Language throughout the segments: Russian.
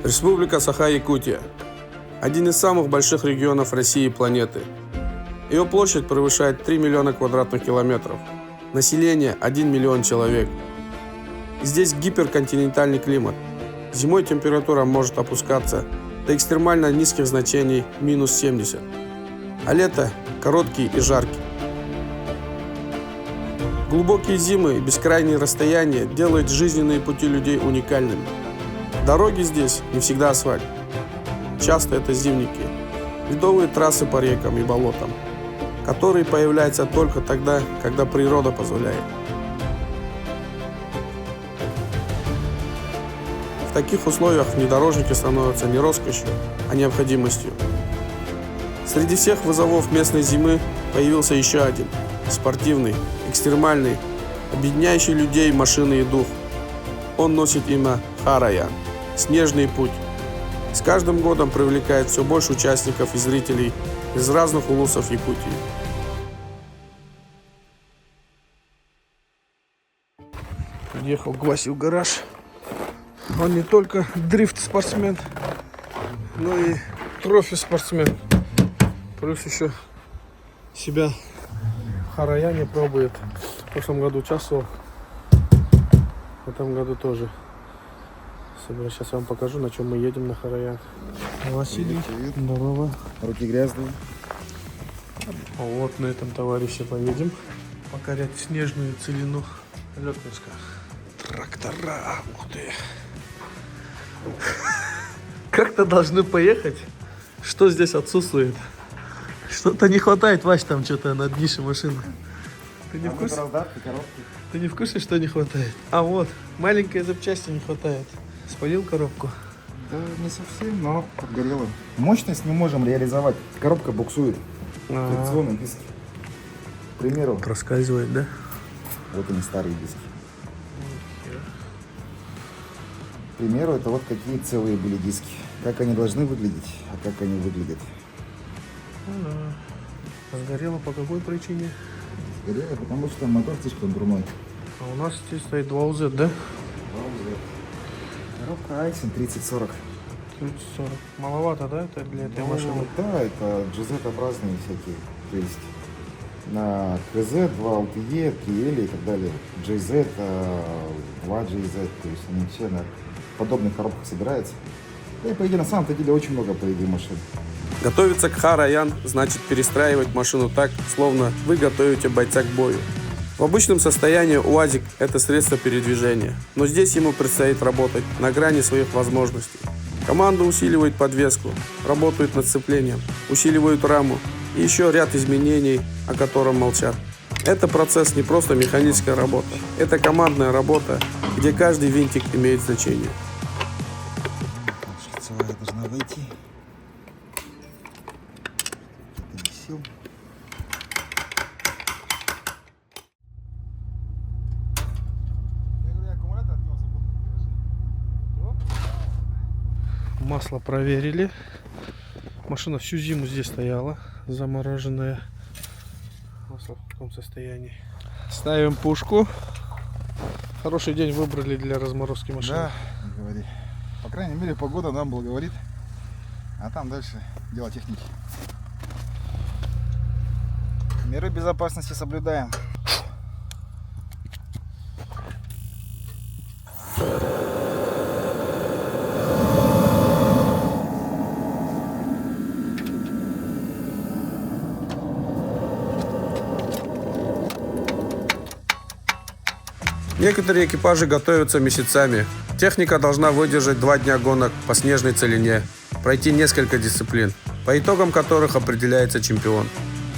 Республика Саха-Якутия – один из самых больших регионов России и планеты. Ее площадь превышает 3 миллиона квадратных километров. Население – 1 миллион человек. Здесь гиперконтинентальный климат. Зимой температура может опускаться до экстремально низких значений минус 70, а лето – короткий и жаркий. Глубокие зимы и бескрайние расстояния делают жизненные пути людей уникальными. Дороги здесь не всегда асфальт. Часто это зимники, ледовые трассы по рекам и болотам, которые появляются только тогда, когда природа позволяет. В таких условиях внедорожники становятся не роскошью, а необходимостью. Среди всех вызовов местной зимы появился еще один – спортивный, экстремальный, объединяющий людей, машины и дух. Он носит имя Хараян – снежный путь. С каждым годом привлекает все больше участников и зрителей из разных улусов Якутии. Приехал к Васе в гараж. Он не только дрифт-спортсмен, но и трофи-спортсмен. Плюс еще себя в Хараяне пробует. В прошлом году участвовал, в этом году тоже. Сейчас я вам покажу, на чем мы едем на Хараян. Василий, здорово. Руки грязные. Вот на этом товарище поедем покорять снежную целину Лётминска. Трактора, ух ты. Как-то должны поехать. Что здесь отсутствует? Что-то не хватает, Вась, там что-то на днище машины. Ты не в курсе? Ты не в курсе, что не хватает? А вот, маленькой запчасти не хватает. Спалил коробку? Да не совсем, но подгорело. Мощность не можем реализовать. Коробка буксует. Фрикционные диски. К примеру. Проскальзывает, да? Вот они, старые диски. К примеру, это вот какие целые были диски. Как они должны выглядеть, а как они выглядят. Сгорело по какой причине? Сгорело, потому что мотор слишком дурной. А у нас здесь стоит 2УЗ, да? 2УЗ. Коробка Айсен 3040. 3040. Маловато, да, это для этой машины? Да, это GZ-образные всякие. То есть на КЗ 2 LTE, 3L и так далее. JZ, 2 JZ, то есть они все на подобных коробках собираются. Да и по идее на самом-то деле очень много по идее машин. Готовиться к Хараян значит перестраивать машину так, словно вы готовите бойца к бою. В обычном состоянии УАЗик – это средство передвижения, но здесь ему предстоит работать на грани своих возможностей. Команда усиливает подвеску, работает над сцеплением, усиливает раму и еще ряд изменений, о котором молчат. Это процесс не просто механическая работа, это командная работа, где каждый винтик имеет значение. Шлицевая должна выйти. Сил. Масло проверили. Машина всю зиму здесь стояла, замороженная. Масло в таком состоянии. Ставим пушку. Хороший день выбрали для разморозки машины. Да, не говори. По крайней мере, погода нам благоволит. А там дальше дело техники. Меры безопасности соблюдаем. Некоторые экипажи готовятся месяцами. Техника должна выдержать 2 дня гонок по снежной целине, пройти несколько дисциплин, по итогам которых определяется чемпион.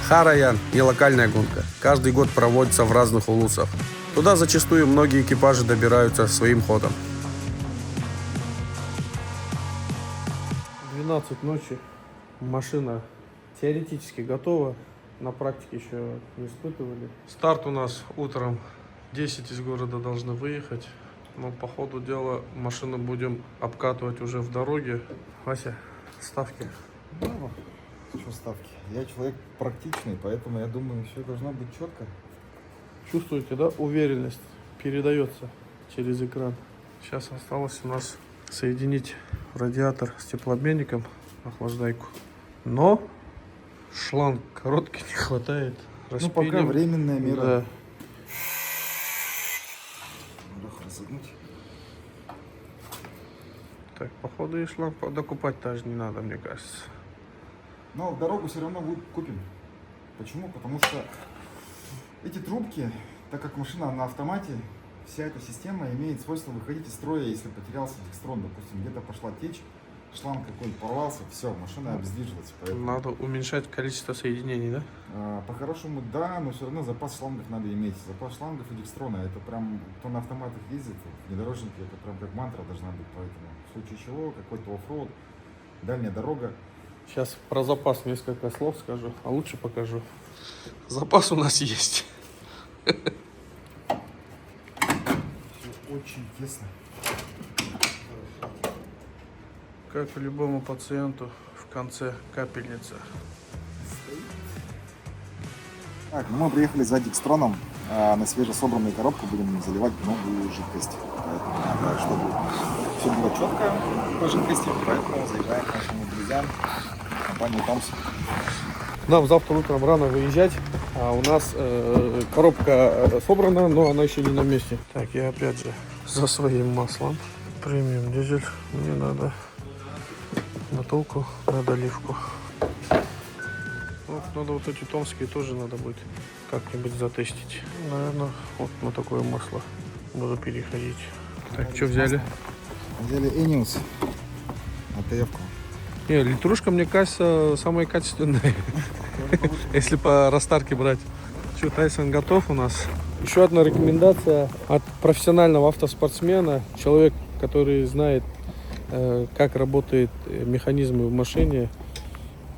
Хараян – не локальная гонка. Каждый год проводится в разных улусах. Туда зачастую многие экипажи добираются своим ходом. 12 ночи. Машина теоретически готова. На практике еще не испытывали. Старт у нас утром. 10 из города должны выехать, но по ходу дела машину будем обкатывать уже в дороге. Вася, ставки. Да, что ставки? Я человек практичный, поэтому я думаю, все должно быть четко. Чувствуете, да? Уверенность передается через экран. Сейчас осталось у нас соединить радиатор с теплообменником, охлаждайку. Но шланг короткий, не хватает. Ну, пока временная мера. Да. Разогнуть. Так, походу и шланг докупать даже не надо, мне кажется. Но в дорогу все равно купим. Почему? Потому что эти трубки, так как машина на автомате, вся эта система имеет свойство выходить из строя, если потерялся декстрон, допустим, где-то пошла течь, шланг какой-нибудь порвался, все, машина обездвижилась. Поэтому, Надо уменьшать количество соединений, да? по-хорошему, да, но все равно запас шлангов надо иметь. Запас шлангов и декстрона, это прям, кто на автоматах ездит, внедорожники, это прям как мантра должна быть. Поэтому в случае чего, какой-то оффроуд, дальняя дорога. Сейчас про запас несколько слов скажу, а лучше покажу. Запас у нас есть. Очень тесно. Как и любому пациенту, в конце капельница. Так, ну мы приехали за декстроном, на свежесобранную коробку будем заливать новую жидкость. Поэтому надо, чтобы все было четко по жидкости, поэтому заезжаем к нашим друзьям, компанию Томс. Нам завтра утром рано выезжать, а у нас коробка собрана, но она еще не на месте. Так, я опять же за своим маслом. Премиум дизель. Мне надо натолку на доливку. Вот, надо вот эти томские тоже надо будет как-нибудь затестить. Наверное, вот на такое масло буду переходить. Так, что взяли? Взяли Эниус, АТФ-ку. Не, литрушка, мне кажется, самая качественная. Если по растарке брать. Что, Тайсон готов у нас. Еще одна рекомендация от профессионального автоспортсмена. Человек, который знает, как работает механизмы в машине.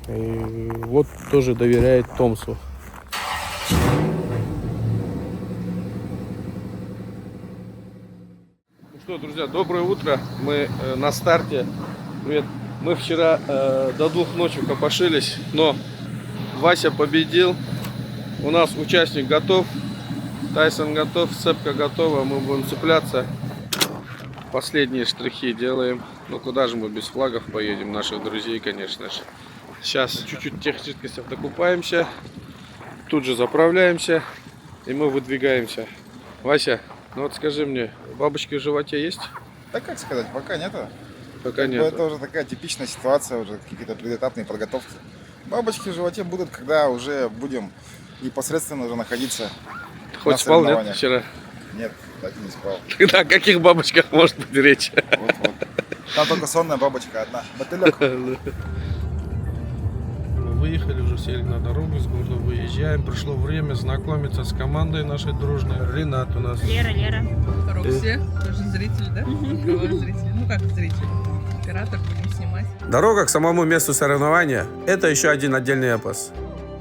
И вот тоже доверяет Томсу. Ну что, друзья, доброе утро. Мы на старте. Привет. Мы вчера до 2 ночи копошились, но Вася победил. У нас участник готов. Тайсон готов, цепка готова. Мы будем цепляться. Последние штрихи делаем. Ну куда же мы без флагов поедем? Наших друзей, конечно же. Сейчас чуть-чуть тех жидкостей докупаемся. Тут же заправляемся. И мы выдвигаемся. Вася, ну вот скажи мне, бабочки в животе есть? Да как сказать, пока нету. Пока нет. Это уже такая типичная ситуация, уже какие-то предэтапные подготовки. Бабочки в животе будут, когда уже будем непосредственно уже находиться. Хоть спал, нет, вчера? Нет, так и не спал. Тогда о каких бабочках может быть речь? Вот. Там только сонная бабочка одна. Мотылек. Мы выехали, уже сели на дорогу, с города выезжаем. Пришло время знакомиться с командой нашей дружной. Ренат у нас. Лера. Рокси, тоже зритель, да? Кого зритель? Ну как зритель? Оператор, будем снимать. Дорога к самому месту соревнования – это еще один отдельный эпос.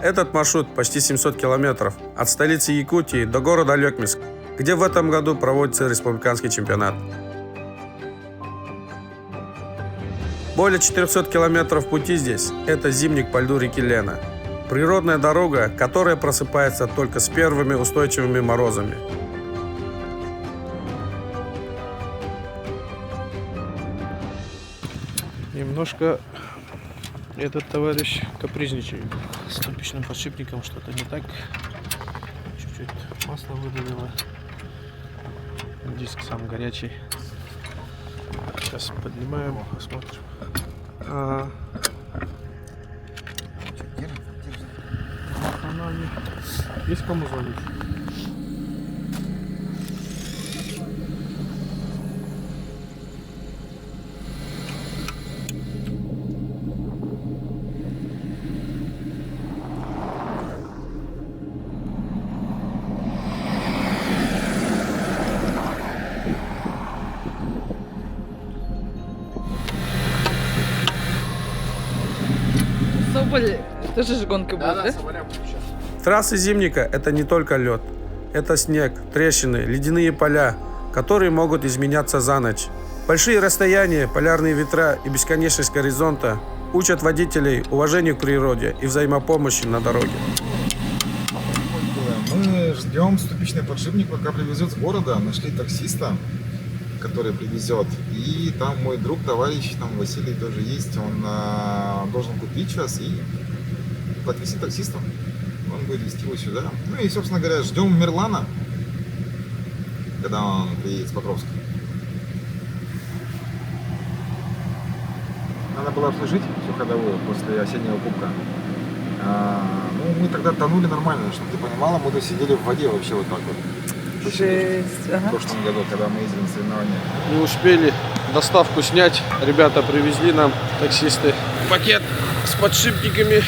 Этот маршрут почти 700 километров от столицы Якутии до города Лекмиск, где в этом году проводится республиканский чемпионат. Более 400 километров пути здесь – это зимник по льду реки Лена. Природная дорога, которая просыпается только с первыми устойчивыми морозами. Немножко этот товарищ капризничает. С ступичным подшипником что-то не так. Чуть-чуть масло выдавило. Диск сам горячий. Сейчас поднимаем, посмотрим. Ага. Есть кому звонить? Соболь, тоже же гонка будет, да? Трассы зимника – это не только лед. Это снег, трещины, ледяные поля, которые могут изменяться за ночь. Большие расстояния, полярные ветра и бесконечность горизонта учат водителей уважению к природе и взаимопомощи на дороге. Мы ждем ступичный подшипник, пока привезет с города. Нашли таксиста. который привезет. И там мой друг, товарищ, там Василий тоже есть, он должен купить сейчас и подвезти таксистом. Он будет везти его сюда. Ну и, собственно говоря, ждем Мирлана, когда он приедет с Покровска. Надо было обслужить всю ходовую после осеннего кубка. Ну, мы тогда тонули нормально, чтобы ты понимала, мы сидели в воде вообще вот так вот. Жесть. В прошлом году, когда мы ездили на соревнования. Не успели доставку снять. Ребята привезли нам, таксисты, пакет с подшипниками.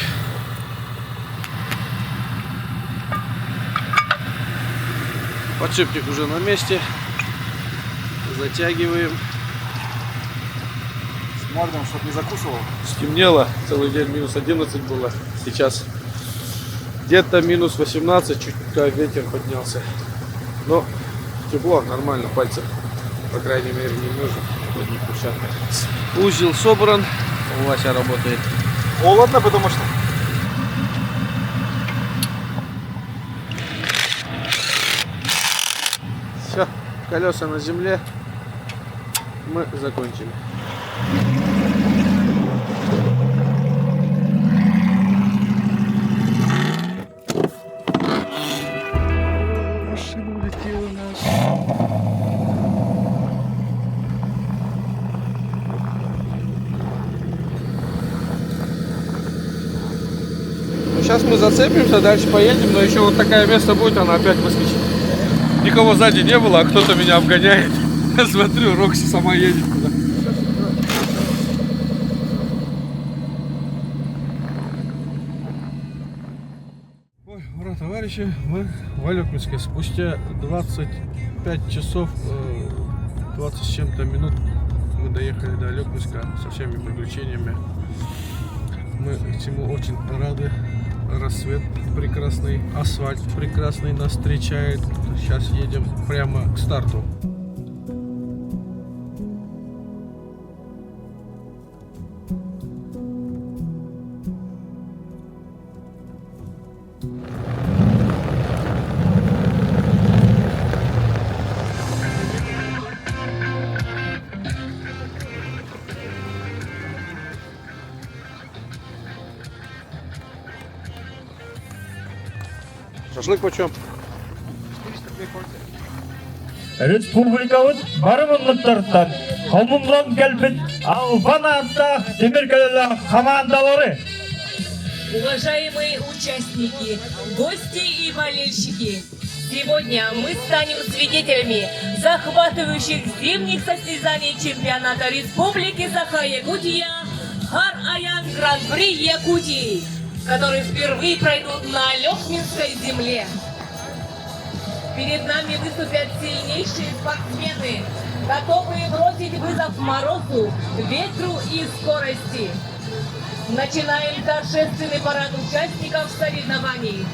Подшипник уже на месте. Затягиваем. Смотрим, чтобы не закусывал. Стемнело, целый день минус 11 было. Сейчас где-то минус 18, чуть ветер поднялся. Но тепло, нормально, пальцы, по крайней мере, не нужен. Узел собран, Вася работает. Холодно, потому что... Все, колеса на земле. Мы закончили. Машина улетела наша. Сейчас мы зацепимся, дальше поедем, но еще вот такое место будет, она опять выскочит. Никого сзади не было, а кто-то меня обгоняет. Я смотрю, Рокси сама едет туда. Ой, ура, товарищи, мы в Алекминске. Спустя 25 часов, 20 с чем-то минут мы доехали до Алекминска со всеми приключениями. Мы всему очень рады. Рассвет прекрасный, асфальт прекрасный нас встречает. Сейчас едем прямо к старту. Шашлык почем? Республикабыз барымынлыктардан комумрон келбит Албан атта Демиркалала командалары. Уважаемые участники, гости и болельщики, сегодня мы станем свидетелями захватывающих зимних состязаний чемпионата Республики Саха-Якутия Хар-Аян Гран-при Якутии, которые впервые пройдут на Алекминской земле. Перед нами выступят сильнейшие спортсмены, готовые бросить вызов морозу, ветру и скорости. Начинаем торжественный парад участников соревнований.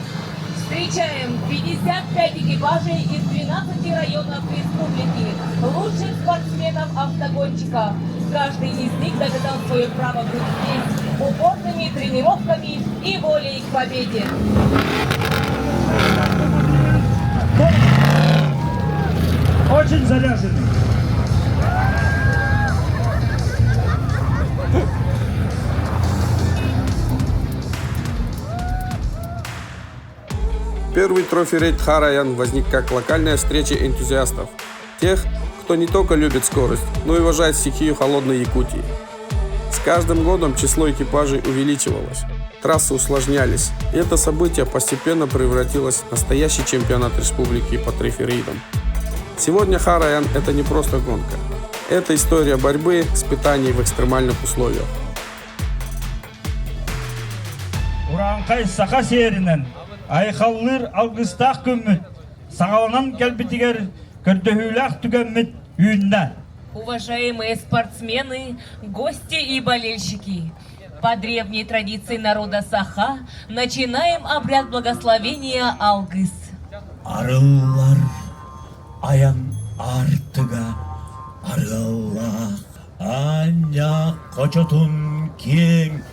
Встречаем 55 экипажей из 12 районов республики, лучших спортсменов-автогонщиков. Каждый из них доказал свое право быть здесь упорными тренировками и волей к победе. Очень заряженный. Первый трофи-рейд Хар-Аян возник как локальная встреча энтузиастов. Тех, кто не только любит скорость, но и уважает стихию холодной Якутии. С каждым годом число экипажей увеличивалось, трассы усложнялись, и это событие постепенно превратилось в настоящий чемпионат республики по трофи-рейдам. Сегодня Хар-Аян – это не просто гонка. Это история борьбы, испытаний в экстремальных условиях. Уранкай саха серинен айхаллыр алгыстах көммүт сагаланан келбитигер көрдөһүлах түгәммит үйүннә. Уважаемые спортсмены, гости и болельщики, по древней традиции народа Саха начинаем обряд благословения Алгыс. Арыллар аян артыга арыллах аня кочотун кең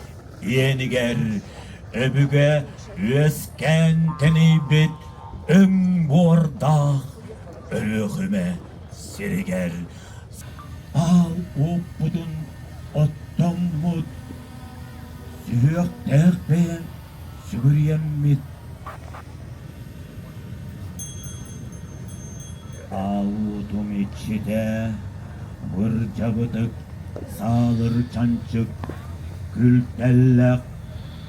енигер өбүгө өскен тенейбит өң бордах өрөхүме сиригер ал оппутун оттоммут сүйөктекпен сүгүрьеммит. Ал утум ичите быр жабытык саалыр чанчык күлтеллек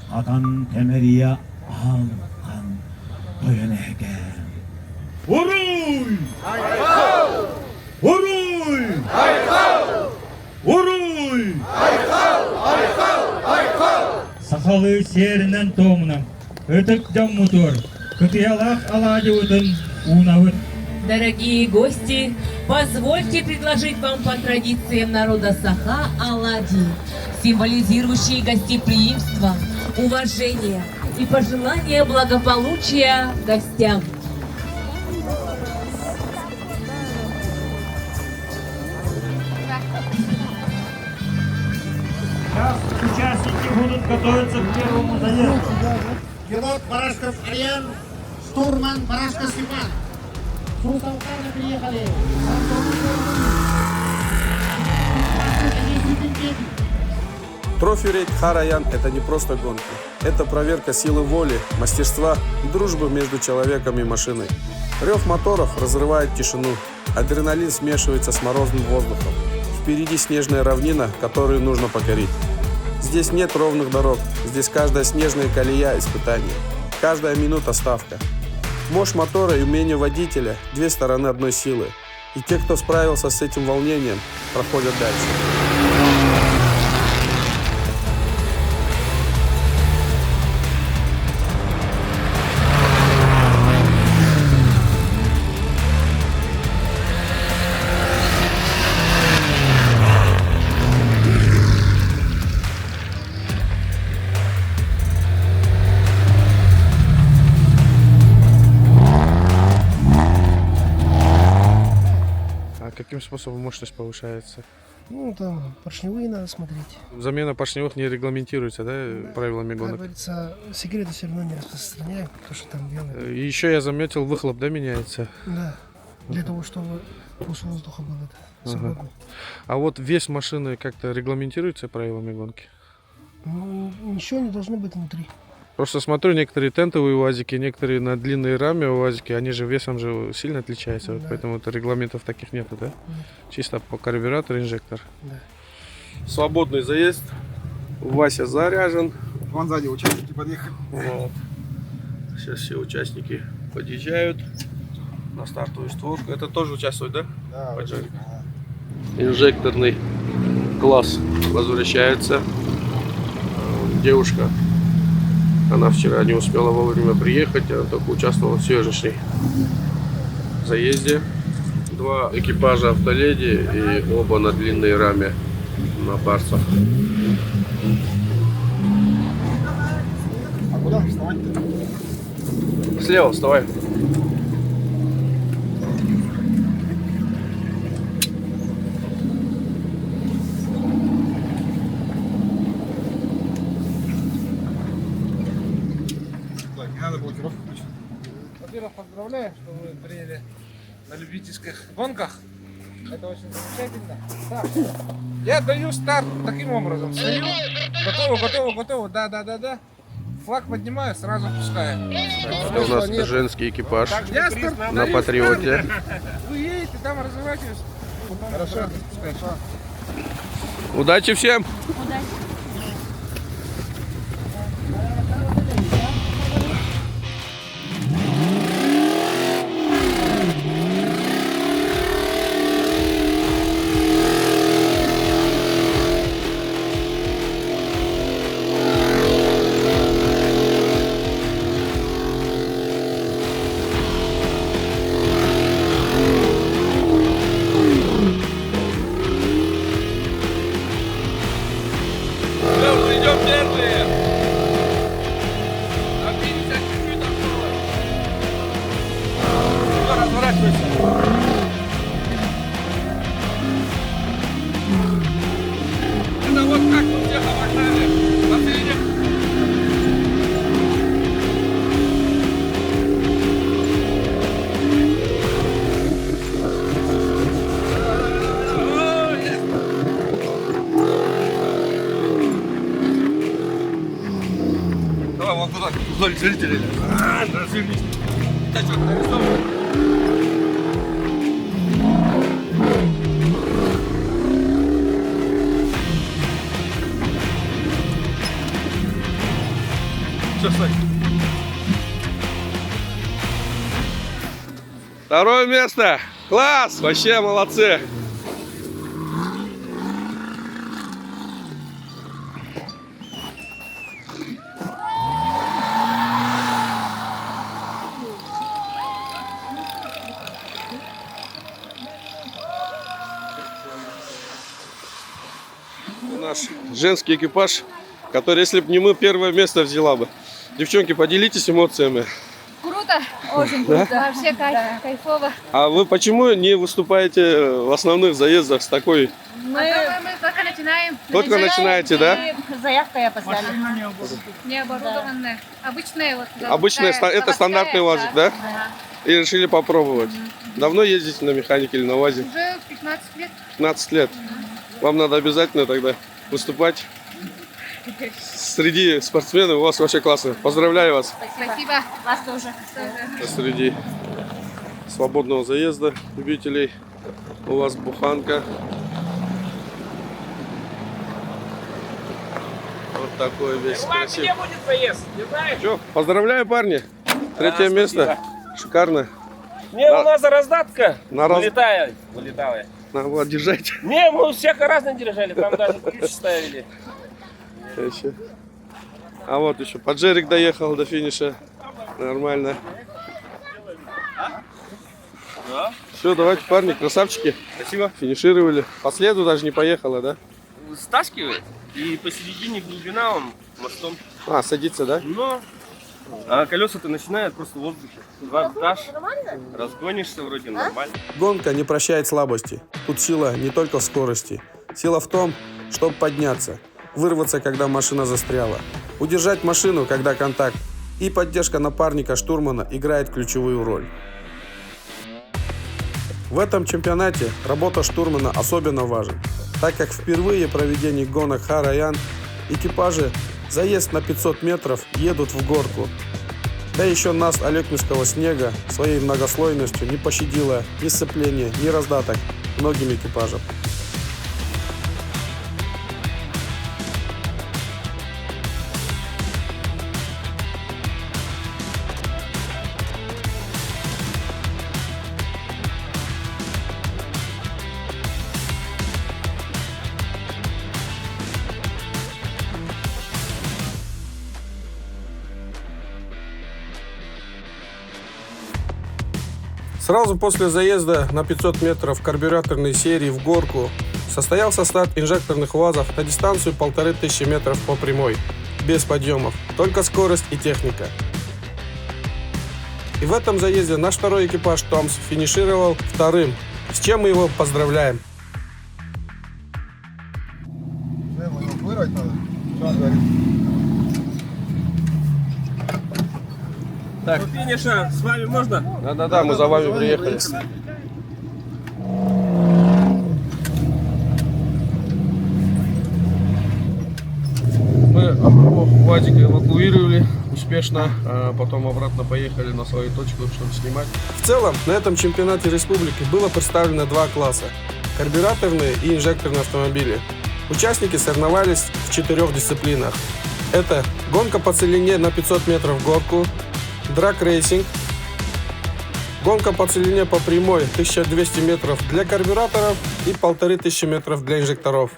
катан темерия алкан тоенекен. Уруй! Уруй! Уруй! Сахалы серинен томунам ытык жаммутур кытыялах аладиутын унавыт. Дорогие гости, позвольте предложить вам по традициям народа Саха оладьи, символизирующие гостеприимство, уважение и пожелание благополучия гостям. Сейчас участники будут готовиться к первому заезду. Пилот Барашков Ильян, штурман Барашков Степан. С Русалкана приехали. Трофи-рейд Хараян – это не просто гонка. Это проверка силы воли, мастерства и дружбы между человеком и машиной. Рев моторов разрывает тишину. Адреналин смешивается с морозным воздухом. Впереди снежная равнина, которую нужно покорить. Здесь нет ровных дорог. Здесь каждая снежная колея – испытание. Каждая минута – ставка. Мощь мотора и умение водителя – две стороны одной силы. И те, кто справился с этим волнением, проходят дальше. Каким способом мощность повышается? Ну, там поршневые надо смотреть. Замена поршневых не регламентируется, да, правилами Как гонок? говорится, секреты все равно не распространяем, то, что там делают. И еще я заметил, выхлоп, да, меняется? Да, для того, чтобы вкус воздуха был свободный. А вот вес машины как-то регламентируется правилами гонки? Ну, ничего не должно быть внутри. Просто смотрю, некоторые тентовые УАЗики, некоторые на длинной раме УАЗики, они же весом же сильно отличаются, вот Да. поэтому это регламентов таких нету, да? Нет. Чисто по карбюратору, инжектор. Да. Свободный заезд. Вася заряжен. Вон сзади участники подъехали. Вот. Сейчас все участники подъезжают на стартовую створку. Это тоже участвует, да? Да, Поджарик. Инжекторный класс возвращается. Девушка, она вчера не успела вовремя приехать, она только участвовала в сегодняшней заезде. Два экипажа автоледи и оба на длинной раме на барсах. А куда вставать-то? Слева вставай. Не надо блокировку включить. Во-первых, поздравляю, что вы приняли на любительских гонках. Это очень замечательно. Так, я даю старт таким образом. Стою, готово. Да. Флаг поднимаю, сразу пускаю. Это у нас женский экипаж Я старт на Патриоте. Вы едете, там разворачиваетесь. Хорошо. Удачи всем! Давай, вот туда, вдоль зрителей. Развернись. Тачок нарисован. Все, стой. Второе место. Класс! Вообще молодцы. Наш женский экипаж, который, если бы не мы, первое место взяла бы. Девчонки, поделитесь эмоциями. Круто, очень круто. Вообще кайфово. А вы почему не выступаете в основных заездах с такой? Мы только начинаем. Только начинаете, да? Заявка я поставила. Не оборудованная. Обычная вот. Обычная, это стандартный УАЗик, да? И решили попробовать. Давно ездите на механике или на УАЗе? Уже 15 лет. 15 лет. Вам надо обязательно тогда выступать. Среди спортсменов у вас вообще классно. Поздравляю вас. Спасибо. Вас тоже. Среди свободного заезда любителей у вас буханка. Вот такой весь красивый. Где будет заезд? Не знаешь? Че, поздравляю, парни. Третье место. Шикарно. Не, у нас раздатка. Вылетала. Вылетала. Держайте. Не, мы всяко разные держали, там даже ключ ставили. Еще. А вот еще Поджерик доехал до финиша. Нормально. Все, давайте, парни, красавчики. Спасибо. Финишировали. По следу даже не поехала, да? Стаскивает, и посередине глубина он мостом. А, садится, да? Но а колеса-то начинают просто в воздухе. Два дашь, разгонишься вроде нормально. Гонка не прощает слабости. Тут сила не только в скорости. Сила в том, чтобы подняться, вырваться, когда машина застряла, удержать машину, когда контакт, и поддержка напарника штурмана играет ключевую роль. В этом чемпионате работа штурмана особенно важна, так как впервые проведение гонок Ха-Раян экипажи заезд на 500 метров едут в горку. Да еще нас Алекминского снега своей многослойностью не пощадило ни сцепление, ни раздаток многим экипажам. Сразу после заезда на 500 метров карбюраторной серии в горку состоялся старт инжекторных УАЗов на дистанцию 1500 метров по прямой, без подъемов, только скорость и техника. И в этом заезде наш второй экипаж Томс финишировал вторым, с чем мы его поздравляем. Так, финиша, с вами можно? Да, мы за вами приехали. Мы УАЗик эвакуировали успешно, а потом обратно поехали на свою точку, чтобы снимать. В целом, на этом чемпионате республики было представлено два класса – карбюраторные и инжекторные автомобили. Участники соревновались в 4 дисциплинах. Это гонка по целине на 500 метров в горку, драг-рейсинг, гонка по целине по прямой 1200 метров для карбюраторов и 1500 метров для инжекторов.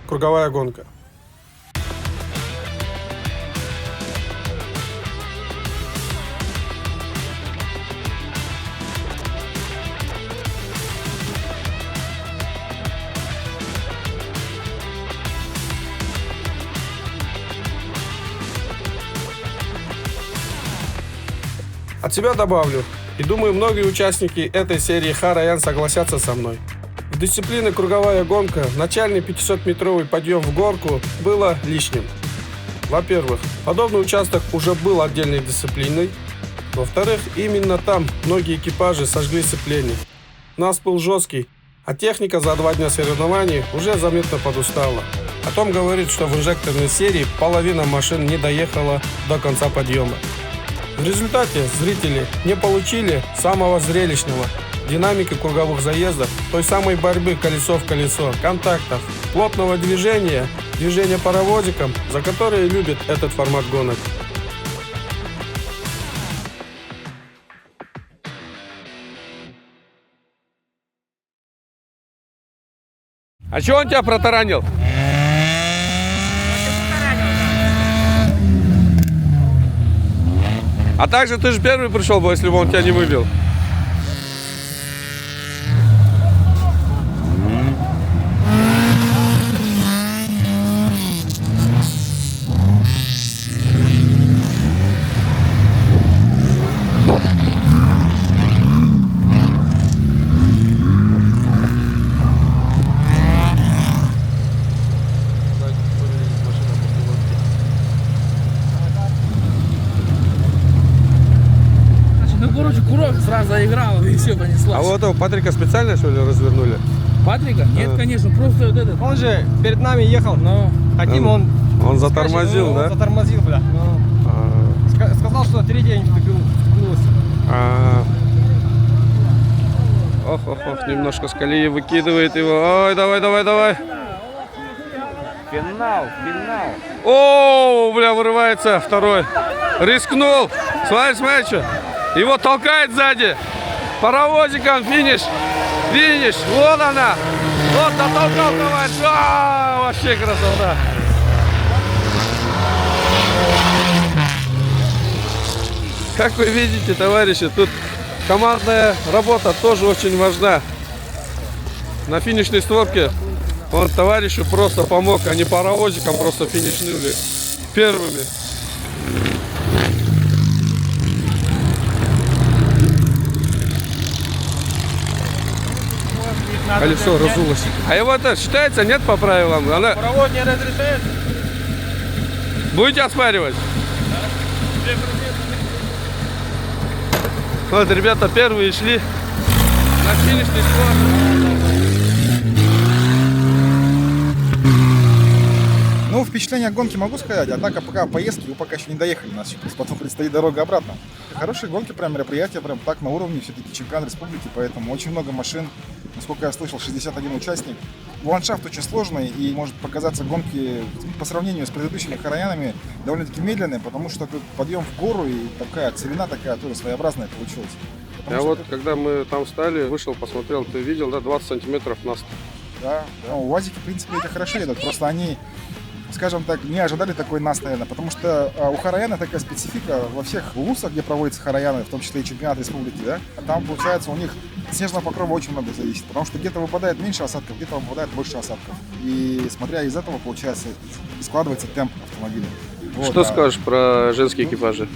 Круговая гонка. От себя добавлю, и думаю, многие участники этой серии Ха-Раян согласятся со мной. В дисциплине круговая гонка начальный 500-метровый подъем в горку было лишним. Во-первых, подобный участок уже был отдельной дисциплиной. Во-вторых, именно там многие экипажи сожгли сцепление. Нас был жесткий, а техника за 2 дня соревнований уже заметно подустала. Потом говорит, что в инжекторной серии половина машин не доехала до конца подъема. В результате зрители не получили самого зрелищного динамики круговых заездов, той самой борьбы колесо в колесо, контактов, плотного движения паровозиком, за которые любит этот формат гонок. А чего он тебя протаранил? А также ты же первый пришел бы, если бы он тебя не выбил. Курок сразу заиграл и все понеслось. А вот этого Патрика специально, что ли, развернули? Патрика? Нет, конечно, просто вот этот. Он же перед нами ехал, но хотим он затормозил, да? Он затормозил, бля. Сказал, что третий не втыкнулся. Ох, немножко с колеи выкидывает его. Ой, давай. Финал. О, бля, вырывается второй. Рискнул. Смотри, что. Его толкает сзади. Паровозиком финиш. Вот она. Вот натолкал, товарищ. Вообще красота. Как вы видите, товарищи, тут командная работа тоже очень важна. На финишной створке он товарищу просто помог, а не паровозиком просто финишнули первыми. Колесо разулось. А его это считается, нет, по правилам? Она... Паровоз не разрешает? Будете оспаривать? Вот, ребята первые шли на финишный склад. Ну, впечатление от гонки могу сказать, однако пока поездки вы пока еще не доехали, у нас потом предстоит дорога обратно. Хорошие гонки, прям мероприятия, прям так на уровне, все-таки чемпионат республики, поэтому очень много машин, насколько я слышал, 61 участник. Ландшафт очень сложный и может показаться гонки по сравнению с предыдущими хараянами довольно-таки медленные, потому что тут подъем в гору и такая целина такая тоже своеобразная получилась. Когда мы там встали, вышел, посмотрел, ты видел, да, 20 сантиметров нас. Да, УАЗики, в принципе, эти хорошо едут, просто они, скажем так, не ожидали такой нас, наверное, потому что у Хараяна такая специфика во всех улусах, где проводятся Хараяны, в том числе и чемпионат республики, да, там, получается, у них снежного покрова очень много зависит, потому что где-то выпадает меньше осадков, где-то выпадает больше осадков. И смотря из этого, получается, складывается темп автомобиля. Вот, что скажешь про женские экипажи?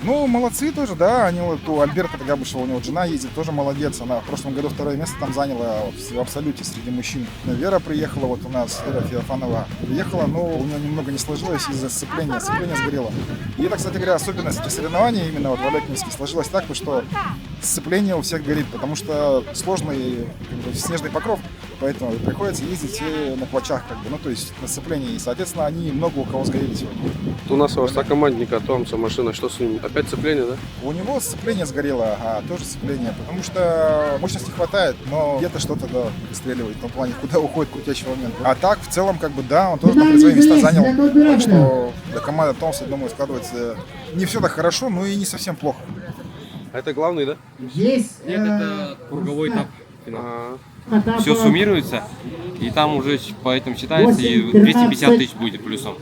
Ну, молодцы тоже, да, они вот у Альберта Габышева, у него жена ездит, тоже молодец, она в прошлом году 2-е место там заняла в абсолюте среди мужчин. Вера приехала вот у нас, Вера Феофанова приехала, но у нее немного не сложилось из-за сцепления сгорело. И это, кстати говоря, особенность этих соревнований именно вот в Алекминске сложилось так, что сцепление у всех горит, потому что сложный снежный покров, поэтому приходится ездить на плачах, ну то есть на сцеплении, и, соответственно, они много у кого сгорели сегодня. У нас у сокомандника Томса машина, что с ним? Опять сцепление, да? У него сцепление сгорело, тоже сцепление, потому что мощности хватает, но где-то что-то, да, выстреливает, в том плане, куда уходит крутящий момент. А так, в целом, да, он тоже там свои места занял, так что для команды Томса, думаю, складывается не все так хорошо, но и не совсем плохо. А это главный, да? Нет, это круговой этап. Все суммируется, и там уже по этому считается, и 250 тысяч будет плюсом.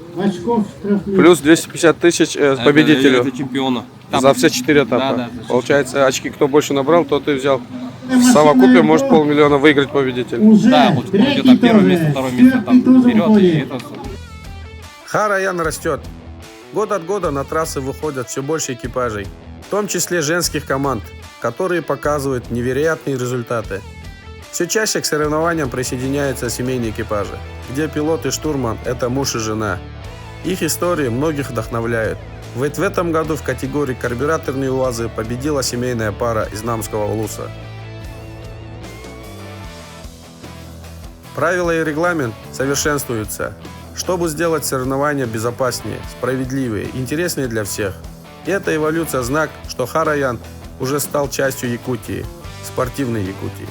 Плюс 250 тысяч победителю. Это чемпиона. За все 4 этапа. Да, получается, очки кто больше набрал, тот и взял. В Да, совокупе может 500 000 выиграть победитель. Да, вот идет там первое место, второе место, там вперед, и это... Хараян растет. Год от года на трассы выходят все больше экипажей, в том числе женских команд, которые показывают невероятные результаты. Все чаще к соревнованиям присоединяются семейные экипажи, где пилот и штурман – это муж и жена. Их истории многих вдохновляют. Ведь в этом году в категории карбюраторные УАЗы победила семейная пара из Намского улуса. Правила и регламент совершенствуются, чтобы сделать соревнования безопаснее, справедливее, интереснее для всех. И эта эволюция – знак, что Хар-район уже стал частью Якутии, спортивной Якутии.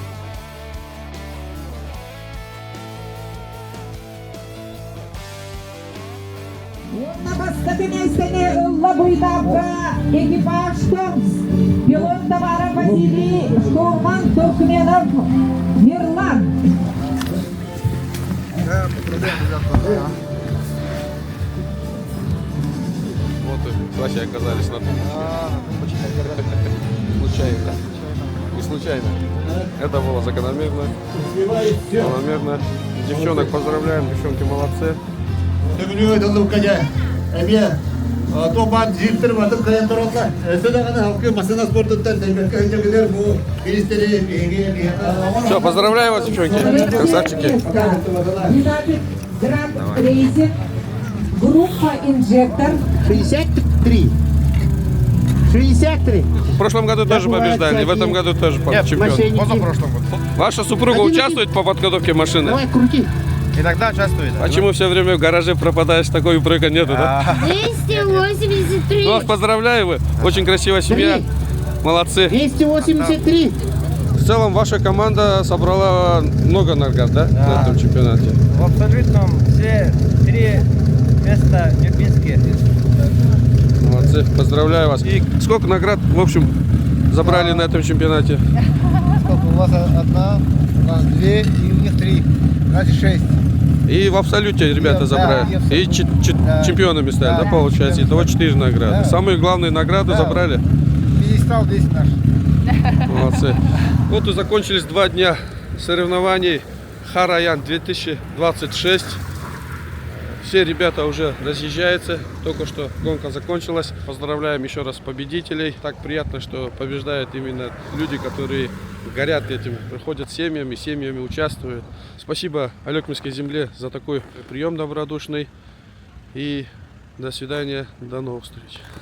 На поступении Лабуйдавка экипаж Томс. Пилот товара Василий, штурман Туркменов Мирлан. Вот и Вася оказались на том. Случайно. Не случайно. Это было закономерно. Закономерно. Девчонок поздравляем, девчонки молодцы. Все, поздравляю вас, девчонки. Красавчики. Гранд Рейсинг. Группа Инжектор. 63. 63. В прошлом году тоже побеждали, и в этом году тоже чемпион. Позапрошлом году. Ваша супруга участвует по подготовке машины? Давай, крути. Иногда участвует. Почему все время в гараже пропадаешь, такой упрека нету, да? 283. Ну, поздравляю вы, очень красивая семья, молодцы. 283. В целом ваша команда собрала много наград, да, на этом чемпионате? В абсолютном все 3 места Нюрбинские. Молодцы, поздравляю вас. И сколько наград, в общем, забрали на этом чемпионате? Сколько? У вас 1, у нас 2 и у них 3. Значит 6. И в абсолюте ребята Да, забрали. и в И чемпионами стали, да, получается? Итого 4 награды. Самые главные награды забрали. Пьедестал 10 наш. Молодцы. Вот и закончились 2 дня соревнований Хар-район 2026. Все ребята уже разъезжаются. Только что гонка закончилась. Поздравляем еще раз победителей. Так приятно, что побеждают именно люди, которые горят этим, приходят семьями участвуют. Спасибо Алекминской земле за такой прием добродушный. И до свидания, до новых встреч.